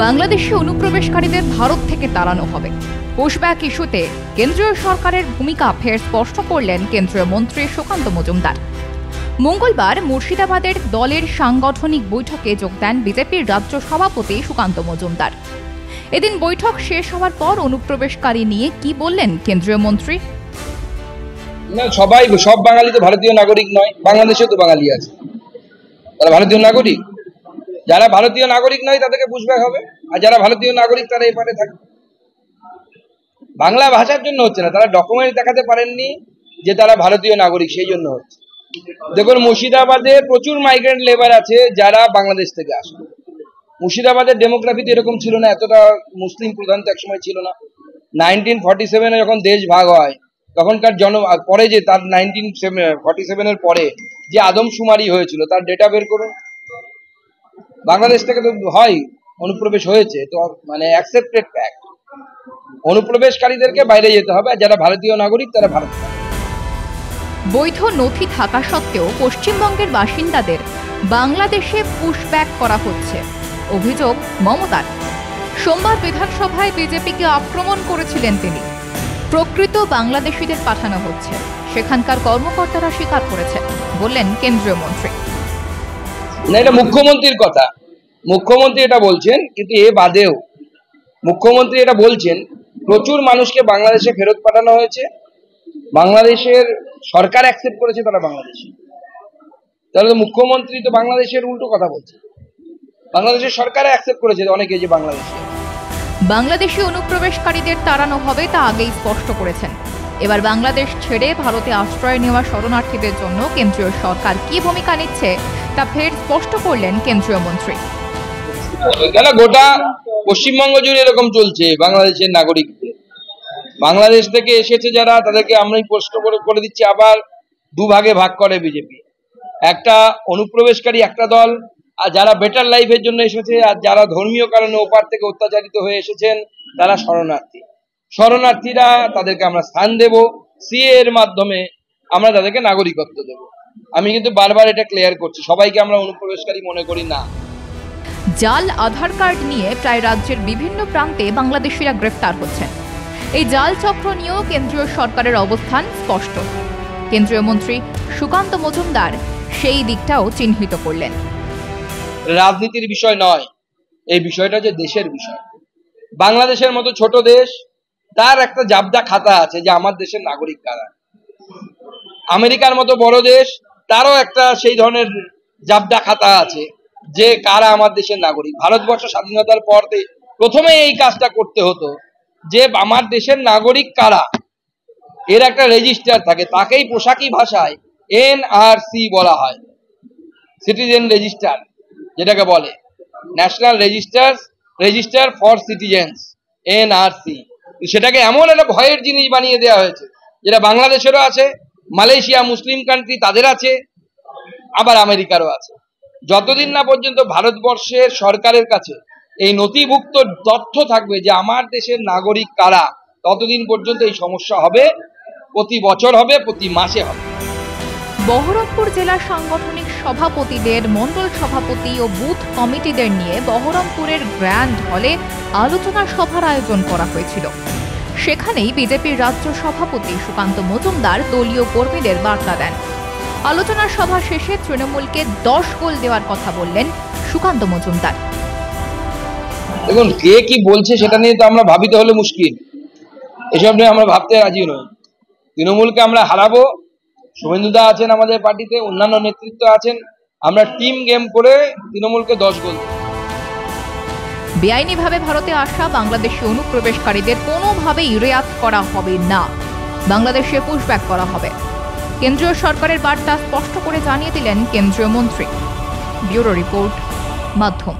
বাংলাদেশে অনুপ্রবেশকারীদের ভারত থেকে তাড়ানো হবে। পুশব্যাক ইস্যুতে কেন্দ্রীয় সরকারের ভূমিকা ফের স্পষ্ট করলেন কেন্দ্রীয় মন্ত্রী সুকান্ত মজুমদার। মঙ্গলবার মুর্শিদাবাদের দলের সাংগঠনিক বৈঠকে যোগ দেন বিজেপির রাজ্য সভাপতি সুকান্ত মজুমদার। এদিন বৈঠক শেষ হওয়ার পর অনুপ্রবেশকারী নিয়ে কি বললেন কেন্দ্রীয় মন্ত্রী? সব বাঙালি তো ভারতীয় নাগরিক নয়, বাংলাদেশেও তো বাঙালি আছে, তারা ভারতীয় নাগরিক। যারা ভারতীয় নাগরিক নয় তাদেরকে পুশব্যাক হবে, আর যারা ভারতীয় নাগরিক তারা এপারে থাকবে। বাংলা ভাষার জন্য হচ্ছে না, তারা ডকুমেন্ট দেখাতে পারেননি যে তারা ভারতীয় নাগরিক, সেই জন্য হচ্ছে। দেখুন, মুর্শিদাবাদে প্রচুর মাইগ্রেন্ট লেবার আছে যারা বাংলাদেশ থেকে আসে। মুর্শিদাবাদের ডেমোগ্রাফি তো এরকম ছিল না, এতটা মুসলিম প্রধান তো একসময় ছিল না। 1947 যখন দেশ ভাগ হয় তখনকার পরে যে তার 1947 পরে যে আদমশুমারি হয়েছিল তার ডেটা বের করুন। বাংলাদেশ থেকে তো হয় অনুপ্রবেশ হয়েছে, তো মানে অ্যাকসেপ্টেড ফ্যাক্ট। অনুপ্রবেশকারীদেরকে বাইরে যেতে হবে, আর যারা ভারতীয় নাগরিক তারা ভারত। বৈধ নথি থাকা সত্ত্বেও পশ্চিমবঙ্গের বাসিন্দাদের বাংলাদেশে পুশব্যাক করা হচ্ছে, অভিযোগ মমতার। সোমবার বিধানসভায় বিজেপিকে আক্রমণ করেছিলেন তিনি। প্রকৃত বাংলাদেশিদের পাঠানো হচ্ছে, সেখানকার কর্মকর্তারা স্বীকার করেছেন, বললেন কেন্দ্রীয় মন্ত্রী। না, এটা মুখ্যমন্ত্রীর কথা, মুখ্যমন্ত্রী এটা বলছেন, কিন্তু এ বাদেও মুখ্যমন্ত্রী এটা বলছেন প্রচুর মানুষকে বাংলাদেশে ফেরত পাঠানো হয়েছে, বাংলাদেশের সরকার অ্যাকসেপ্ট করেছে তারা বাংলাদেশি। তাহলে তো মুখ্যমন্ত্রী তো বাংলাদেশের উল্টো কথা বলছে, বাংলাদেশের সরকার অ্যাকসেপ্ট করেছে অনেকে যে বাংলাদেশি অনুপ্রবেশকারীদের তাড়ানো হবে তা আগেই স্পষ্ট করেছেন। এবার বাংলাদেশ ছেড়ে ভারতে আশ্রয় নেওয়া শরণার্থীদের জন্য কেন্দ্রীয় সরকার কি ভূমিকা নিচ্ছে তা ফের স্পষ্ট করলেন কেন্দ্রীয় মন্ত্রী। গোটা পশ্চিমবঙ্গ জুড়ে এরকম চলছে। বাংলাদেশের নাগরিকদের বাংলাদেশ থেকে এসেছে যারা, তাদেরকে আমরাই প্রশ্ন করে দিচ্ছি। আবার দুভাগে ভাগ করে বিজেপি, একটা অনুপ্রবেশকারী একটা দল, আর যারা বেটার লাইফের জন্য এসেছে, আর যারা ধর্মীয় কারণে ওপার থেকে অত্যাচারিত হয়ে এসেছেন তারা শরণার্থী। শরণার্থীরা তাদেরকে আমরা স্থান দেব, সিএ এর মাধ্যমে আমরা তাদেরকে নাগরিকত্ব দেব। আমি কিন্তু বারবার এটা ক্লিয়ার করছি, সবাইকে আমরা অনুপ্রবেশকারী মনে করি না। জাল আধার কার্ড নিয়ে প্রায় রাজ্যের বিভিন্ন প্রান্তে বাংলাদেশিরা গ্রেফতার হচ্ছেন। এই জাল চক্র নিয়েও কেন্দ্রীয় সরকারের অবস্থান স্পষ্ট। কেন্দ্রীয় মন্ত্রী সুকান্ত মজুমদার সেই দিকটাও চিহ্নিত করলেন। রাজনীতির বিষয় নয়, এই বিষয়টা যে দেশের বিষয়। বাংলাদেশের মতো ছোট দেশ, তার একটা জাবদা খাতা আছে যে আমার দেশের নাগরিক কারা। আমেরিকার মতো বড় দেশ, তারও একটা সেই ধরনের জাবদা খাতা আছে যে কারা আমার দেশের নাগরিক। ভারতবর্ষ স্বাধীনতার পর প্রথমে এই কাজটা করতে হতো যে আমার দেশের নাগরিক কারা, এর একটা রেজিস্টার থাকে, তাকেই পোশাকি ভাষায় NRC বলা হয়, সিটিজেন রেজিস্টার যেটাকে বলে, national register for citizens, NRC। সেটাকে এমন একটা ভয়ের জিনিস বানিয়ে দেওয়া হয়েছে, যেটা বাংলাদেশেরও আছে, মালয়েশিয়া মুসলিম কান্ট্রি তাদের আছে, আবার আমেরিকারও আছে। যতদিন না পর্যন্ত ভারতবর্ষের সরকারের কাছে এই নথিভুক্ত তথ্য থাকবে যে আমার দেশের নাগরিক কারা, ততদিন পর্যন্ত এই সমস্যা হবে। প্রতি বছর হবে, প্রতি মাসে হবে। বহরমপুর জেলা সাংগঠনিক সভাপতিদের, মণ্ডল সভাপতি ও বুথ কমিটিদের নিয়ে বহরমপুরের গ্র্যান্ড হলে আলোচনা সভার আয়োজন করা হয়েছিল। সেখানেই বিজেপির রাজ্য সভাপতি সুকান্ত মজুমদার দলীয় কর্মীদের বার্তা দেন। আলোচনা সভা শেষে তৃণমূলকে 10 গোল দেওয়ার কথা বললেন সুকান্ত মজুমদার। দেখুন, কে কি বলছে সেটা নিয়ে তো আমরা ভাবিতে হলে মুশকিল, এসব নিয়ে আমরা ভাবতে রাজি নই। তৃণমূলকে আমরা হারাবো, শুভেন্দুদা আছেন আমাদের পার্টিতে, অন্যান্য নেতৃত্ব আছেন, আমরা টিম গেম করে তৃণমূলকে 10 গোল। বেআইনিভাবে ভারতে আসা বাংলাদেশি অনুপ্রবেশকারীদের কোনোভাবেই রেয়াত করা হবে না, বাংলাদেশে পুশব্যাক করা হবে। কেন্দ্রীয় সরকারের বার্তা স্পষ্ট করে জানিয়ে দিলেন কেন্দ্রীয় মন্ত্রী। ব্যুরো রিপোর্ট, মাধ্যম।